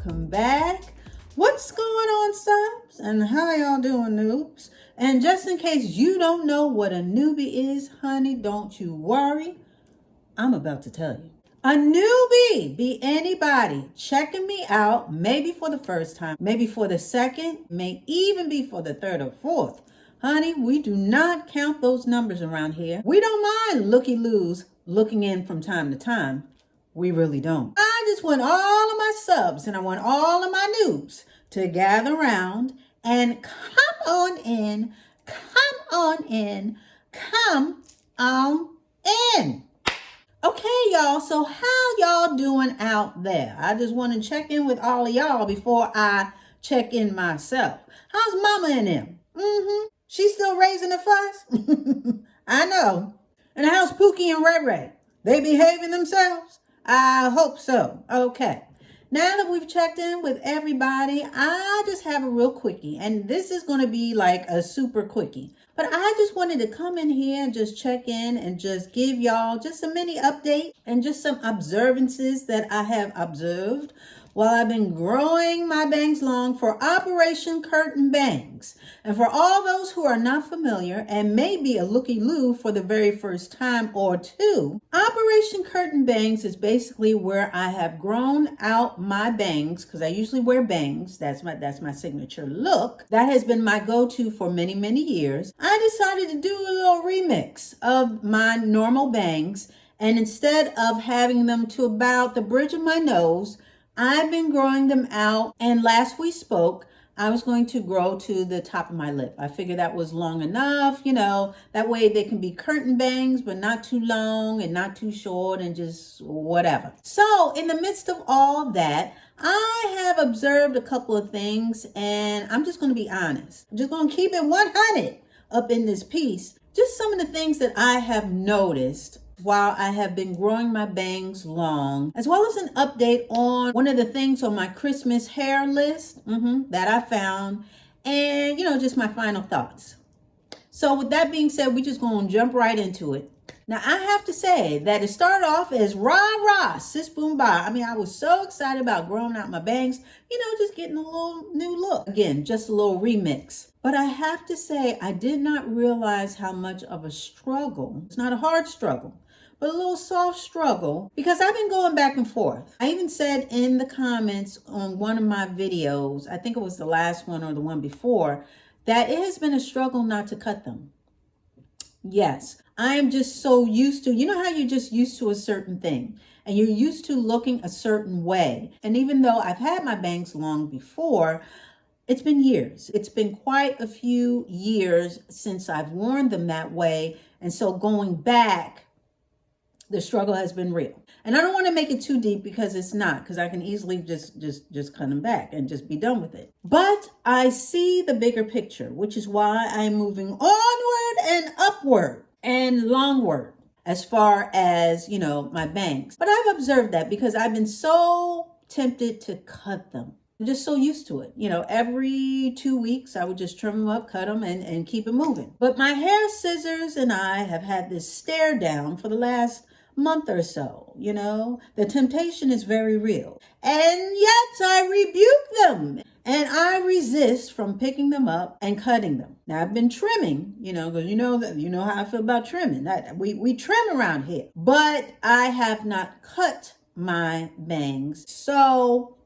welcome back. What's going on, subs? And how y'all doing, noobs? And just in case you don't know what a newbie is, honey, don't you worry. I'm about to tell you. A newbie be anybody checking me out, maybe for the first time, maybe for the second, may even be for the third or fourth. Honey, we do not count those numbers around here. We don't mind looky-loos looking in from time to time. We really don't. I just want all of my subs and I want all of my noobs to gather around and come on in, come on in, come on in. Okay, y'all, so how y'all doing out there? I just want to check in with all of y'all before I check in myself. How's mama and them? She's still raising a fuss? I know. And how's Pookie and Ray Ray? They behaving themselves? I hope so. Okay. Now that we've checked in with everybody, I just have a real quickie. And this is going to be like a super quickie. But I just wanted to come in here and just check in and just give y'all just a mini update and just some observances that I have observed while I've been growing my bangs long for Operation Curtain Bangs. And for all those who are not familiar and maybe a looky-loo for the very first time or two, Operation Curtain Bangs is basically where I have grown out my bangs, because I usually wear bangs. That's my signature look. That has been my go-to for many, many years. I decided to do a little remix of my normal bangs, and instead of having them to about the bridge of my nose, I've been growing them out, and last we spoke, I was going to grow to the top of my lip. I figured that was long enough, that way they can be curtain bangs, but not too long and not too short and just whatever. So in the midst of all that, I have observed a couple of things, and I'm just going to be honest. I'm just going to keep it 100 up in this piece. Just some of the things that I have noticed while I have been growing my bangs long, as well as an update on one of the things on my Christmas hair list that I found, and just my final thoughts. So with that being said, we're just going to jump right into it. Now, I have to say that it started off as Rah Sis Boom Bah. I mean, I was so excited about growing out my bangs, just getting a little new look. Again, just a little remix. But I have to say, I did not realize how much of a struggle, it's not a hard struggle, but a little soft struggle, because I've been going back and forth. I even said in the comments on one of my videos, I think it was the last one or the one before, that it has been a struggle not to cut them. Yes, I am just so used to, how you're just used to a certain thing and you're used to looking a certain way. And even though I've had my bangs long before, it's been years. It's been quite a few years since I've worn them that way. And so going back, the struggle has been real. And I don't want to make it too deep because it's not, because I can easily just cut them back and just be done with it. But I see the bigger picture, which is why I'm moving onward and upward and longward as far as, my bangs. But I've observed that because I've been so tempted to cut them. I'm just so used to it. Every 2 weeks, I would just trim them up, cut them, and keep it moving. But my hair scissors and I have had this stare down for the last month or so. The temptation is very real. And yet I rebuke them. And I resist from picking them up and cutting them. Now, I've been trimming, because you know how I feel about trimming. We trim around here. But I have not cut my bangs. So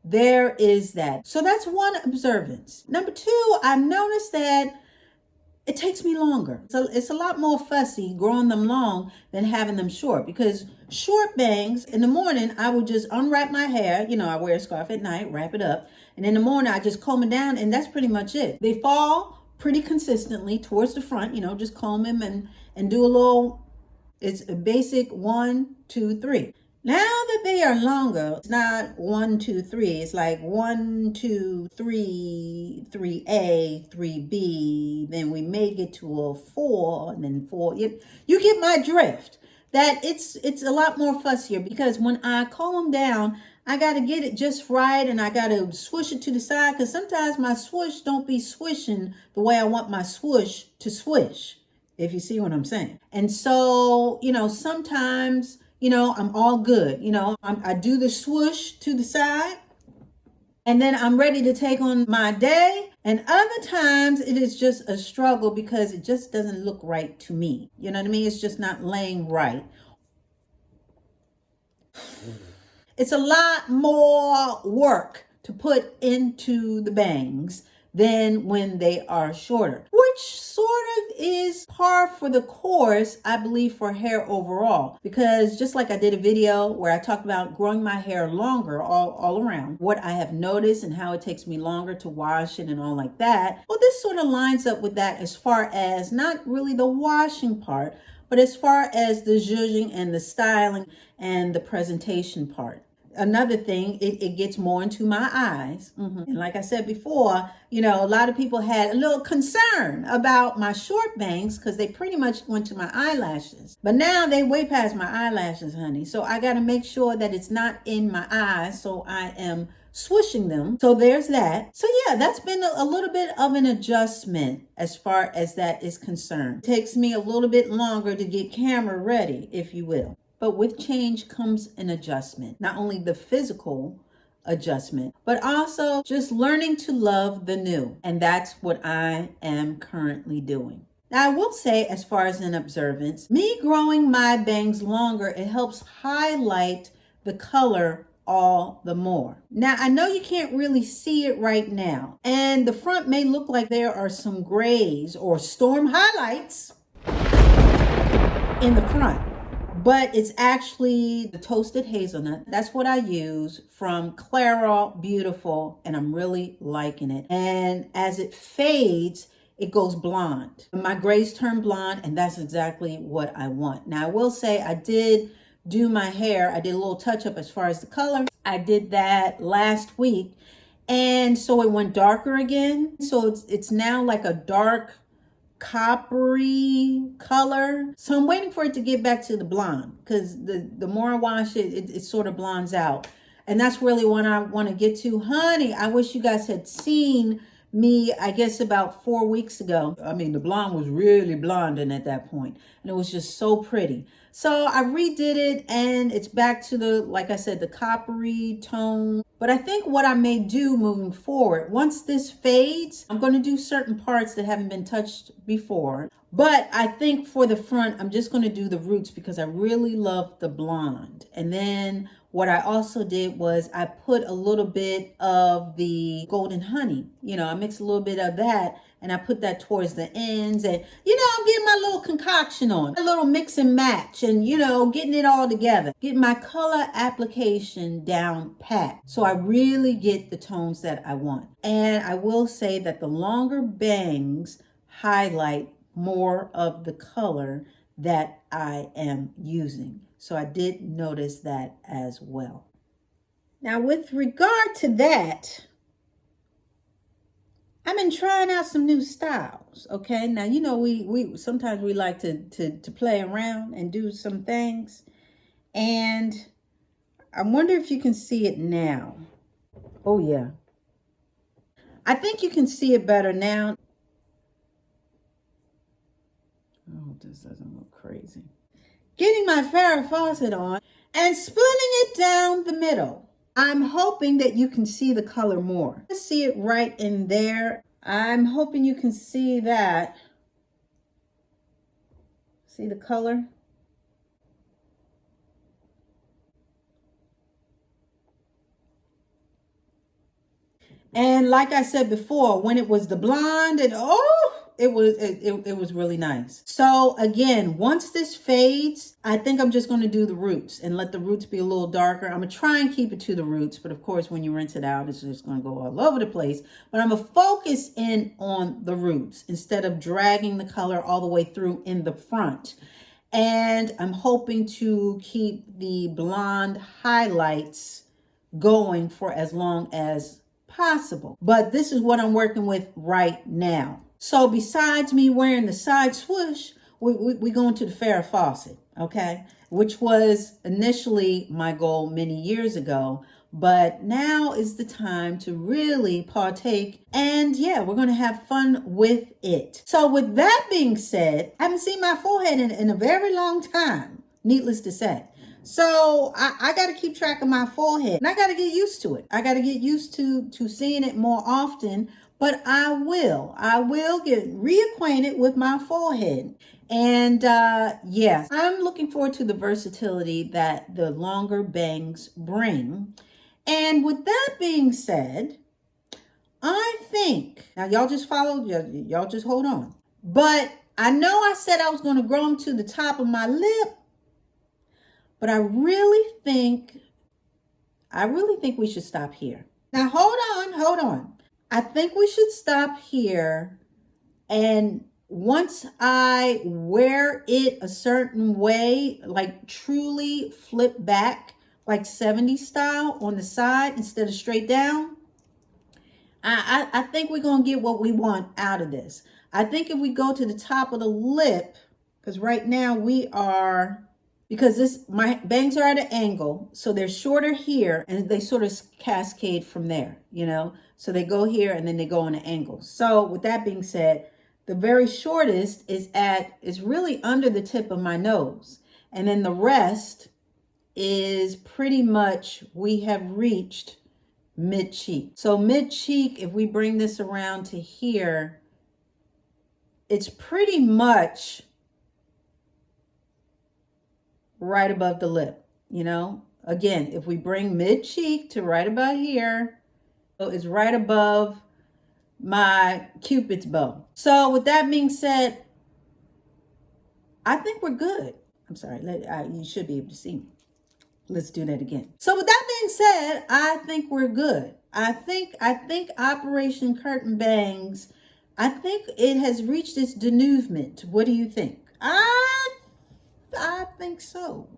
there is that. So that's one observance. Number two, I've noticed that it takes me longer. So it's a lot more fussy growing them long than having them short, because short bangs, in the morning, I would just unwrap my hair. I wear a scarf at night, wrap it up. And in the morning, I just comb it down, and that's pretty much it. They fall pretty consistently towards the front, just comb them and do a little, it's a basic 1, 2, 3. Now that they are longer, it's not 1, 2, 3. It's like 1, 2, 3, 3A, 3B. Then we may get to a 4, and then 4. You get my drift. That it's a lot more fussier, because when I comb them down, I got to get it just right, and I got to swoosh it to the side, because sometimes my swoosh don't be swishing the way I want my swoosh to swish, if you see what I'm saying. And so, sometimes, I'm all good. I do the swoosh to the side, and then I'm ready to take on my day. And other times it is just a struggle because it just doesn't look right to me. You know what I mean? It's just not laying right. It's a lot more work to put into the bangs than when they are shorter, which sort of is par for the course, I believe, for hair overall. Because just like I did a video where I talked about growing my hair longer all around, what I have noticed and how it takes me longer to wash it and all like that. Well, this sort of lines up with that as far as not really the washing part, but as far as the zhuzhing and the styling and the presentation part. Another thing, it gets more into my eyes. And like I said before, you know, a lot of people had a little concern about my short bangs because they pretty much went to my eyelashes. But now they way past my eyelashes, honey. So I got to make sure that it's not in my eyes. So I am swooshing them. So there's that. So yeah, that's been a little bit of an adjustment as far as that is concerned. It takes me a little bit longer to get camera ready, if you will. But with change comes an adjustment, not only the physical adjustment, but also just learning to love the new. And that's what I am currently doing. Now, I will say, as far as an observance, me growing my bangs longer, it helps highlight the color all the more. Now, I know you can't really see it right now, and the front may look like there are some grays or storm highlights in the front. But it's actually the toasted hazelnut. That's what I use from Clairol Beautiful, and I'm really liking it. And as it fades, it goes blonde. My grays turn blonde, and that's exactly what I want. Now, I will say I did do my hair. I did a little touch up as far as the color. I did that last week, and so it went darker again. So it's now like a dark coppery color. So I'm waiting for it to get back to the blonde, because the more I wash it, it sort of blondes out. And that's really what I want to get to. Honey, I wish you guys had seen me, I guess about 4 weeks ago. I mean, the blonde was really blonding at that point, and it was just so pretty. So I redid it, and it's back to the, like I said, the coppery tone. But I think what I may do moving forward, once this fades, I'm going to do certain parts that haven't been touched before. But I think for the front, I'm just going to do the roots because I really love the blonde. And then what I also did was I put a little bit of the golden honey. You know, I mixed a little bit of that, and I put that towards the ends. And, you know, I'm getting my little concoction on, a little mix and match, and, you know, getting it all together. Getting my color application down pat, so I really get the tones that I want. And I will say that the longer bangs highlight more of the color that I am using. So I did notice that as well. Now, with regard to that, I've been trying out some new styles. Okay, now you know we sometimes we like to play around and do some things, and I wonder if you can see it now. Oh yeah, I think you can see it better now. Oh, this doesn't look crazy. Getting my Farrah faucet on and splitting it down the middle. I'm hoping that you can see the color more. See it right in there. I'm hoping you can see that. See the color? And like I said before, when it was the blonde, and it was really nice. So again, once this fades, I think I'm just going to do the roots and let the roots be a little darker. I'm going to try and keep it to the roots, but of course, when you rinse it out, it's just going to go all over the place. But I'm going to focus in on the roots instead of dragging the color all the way through in the front. And I'm hoping to keep the blonde highlights going for as long as possible. But this is what I'm working with right now. So besides me wearing the side swoosh, we going to the Farrah faucet, okay? Which was initially my goal many years ago. But now is the time to really partake. And yeah, we're going to have fun with it. So with that being said, I haven't seen my forehead in a very long time, needless to say. So I got to keep track of my forehead, and I got to get used to it. I got to get used to seeing it more often. But I will get reacquainted with my forehead. And yes, I'm looking forward to the versatility that the longer bangs bring. And with that being said, I think, now y'all just follow, y'all just hold on. But I know I said I was going to grow them to the top of my lip, but I really think we should stop here. Now hold on. I think we should stop here, and once I wear it a certain way, like truly flip back like 70s style on the side instead of straight down, I think we're going to get what we want out of this. I think if we go to the top of the lip, because right now because my bangs are at an angle, so they're shorter here and they sort of cascade from there, so they go here and then they go on an angle. So with that being said, the very shortest is really under the tip of my nose, and then the rest is pretty much, we have reached mid cheek. So mid cheek, if we bring this around to here, it's pretty much right above the lip, Again, if we bring mid cheek to right about here, so it's right above my Cupid's bow. So with that being said, I think we're good. I'm sorry, you should be able to see me. Let's do that again. So with that being said, I think we're good. I think Operation Curtain Bangs, I think it has reached its denouement. What do you think? I think so.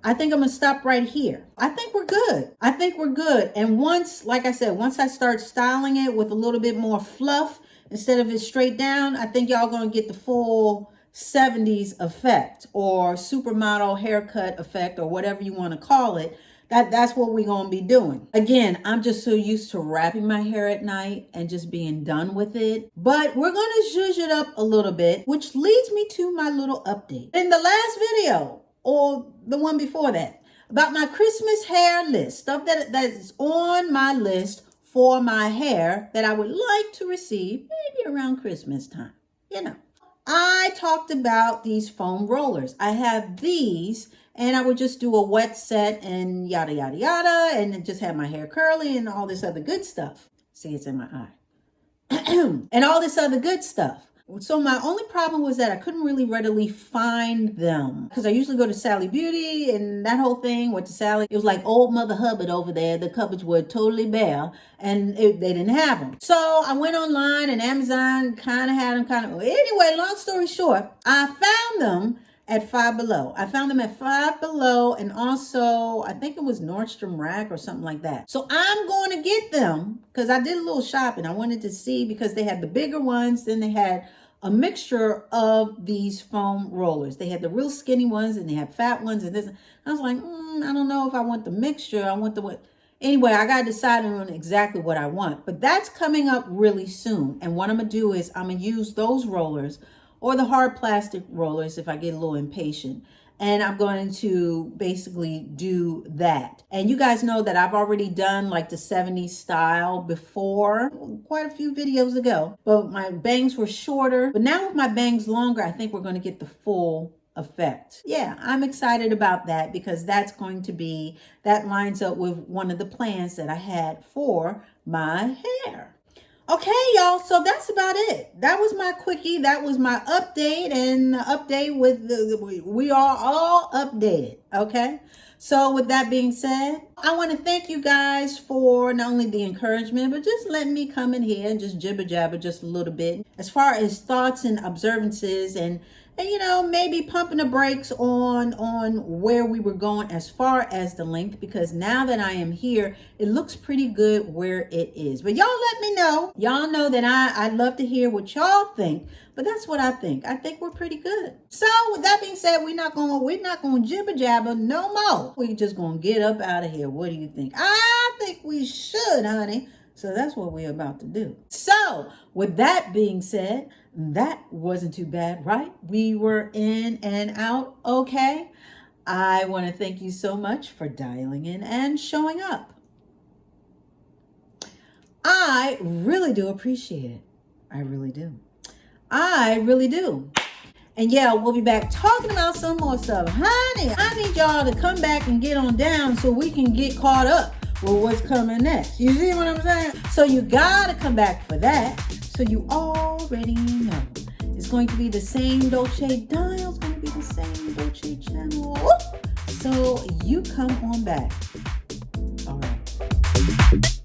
I think I'm going to stop right here. I think we're good. And once, like I said, once I start styling it with a little bit more fluff instead of it straight down, I think y'all going to get the full 70s effect or supermodel haircut effect or whatever you want to call it. That's what we're going to be doing. Again, I'm just so used to wrapping my hair at night and just being done with it. But we're going to zhuzh it up a little bit, which leads me to my little update. In the last video, or the one before that, about my Christmas hair list, stuff that is on my list for my hair that I would like to receive maybe around Christmas time, I talked about these foam rollers. I have these, and I would just do a wet set and yada, yada, yada, and just have my hair curly and all this other good stuff. See, it's in my eye. And all this other good stuff. So my only problem was that I couldn't really readily find them, because I usually go to Sally Beauty and that whole thing with the Sally. It was like old Mother Hubbard over there. The cupboards were totally bare and they didn't have them. So I went online and Amazon kind of had them Anyway, long story short, I found them at Five Below. I found them at Five Below, and also I think it was Nordstrom Rack or something like that. So I'm going to get them because I did a little shopping. I wanted to see, because they had the bigger ones, then they had a mixture of these foam rollers. They had the real skinny ones and they had fat ones and this. I was like, I don't know if I want the mixture. I want the what. Anyway, I got to decide on exactly what I want. But that's coming up really soon. And what I'm going to do is I'm going to use those rollers or the hard plastic rollers if I get a little impatient. And I'm going to basically do that. And you guys know that I've already done like the 70s style before, quite a few videos ago. But my bangs were shorter. But now with my bangs longer, I think we're going to get the full effect. Yeah, I'm excited about that, because that lines up with one of the plans that I had for my hair. Okay, y'all, so that's about it. That was my quickie. That was my update, and the update with we are all updated, okay? So with that being said, I want to thank you guys for not only the encouragement, but just letting me come in here and just jibber jabber just a little bit as far as thoughts and observances, and maybe pumping the brakes on where we were going as far as the length, because now that I am here, it looks pretty good where it is. But y'all let me know. Y'all know that I love to hear what y'all think, but that's what I think. I think we're pretty good. So with that being said, we're not gonna jibber jabber no more. We're just gonna get up out of here. What do you think? I think we should, honey. So that's what we're about to do. So with that being said, that wasn't too bad, right? We were in and out okay. I want to thank you so much for dialing in and showing up. I really do appreciate it. I really do. I really do. And yeah, we'll be back talking about some more stuff. Honey, I need y'all to come back and get on down so we can get caught up with what's coming next. You see what I'm saying? So you gotta come back for that. So you already know. It's going to be the same Dolce dial. It's going to be the same Dolce channel. So you come on back. All right.